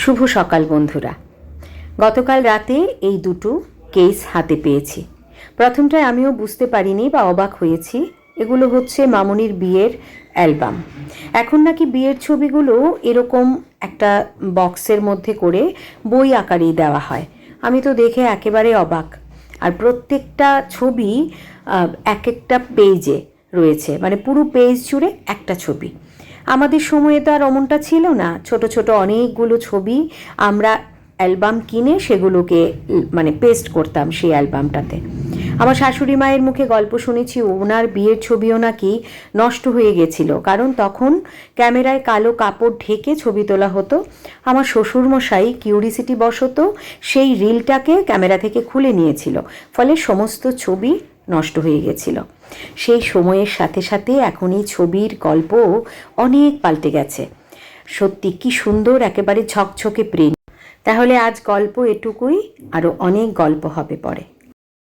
শুভ সকাল বন্ধুরা। গতকাল রাতে এই দুটো কেস হাতে পেয়েছি। প্রথমটায় আমিও বুঝতে পারিনি বা অবাক হয়েছি। এগুলো হচ্ছে মামনির বিয়ের অ্যালবাম। এখন নাকি বিয়ের ছবিগুলো এরকম একটা বক্সের মধ্যে করে বই আকারেই দেওয়া হয়। আমি তো দেখে একেবারে অবাক। আর প্রত্যেকটা ছবি এক একটা পেজে রয়েছে, মানে পুরো পেজ জুড়ে একটা ছবি। আমাদের সময়ে তো আর অমনটা ছিল না। ছোট ছোট অনেকগুলো ছবি আমরা অ্যালবাম কিনে সেগুলোকে মানে পেস্ট করতাম সেই অ্যালবামটাতে। আমার শাশুড়ি মায়ের মুখে গল্প শুনেছি ওনার বিয়ের ছবিও নাকি নষ্ট হয়ে গেছিল, কারণ তখন ক্যামেরায় কালো কাপড় ঢেকে ছবি তোলা হতো। আমার শ্বশুরমশাই কিউরিসিটি বশত সেই রিলটাকে ক্যামেরা থেকে খুলে নিয়েছিল, ফলে সমস্ত ছবি নষ্ট হয়ে গেছিল। সেই সময়ের সাথে সাথে এখন এই ছবির গল্প অনেক পাল্টে গেছে। সত্যি কি সুন্দর, একেবারে ঝকঝকে প্রিন্ট। তাহলে আজ গল্প এটুকুই, আরও অনেক গল্প হবে পরে।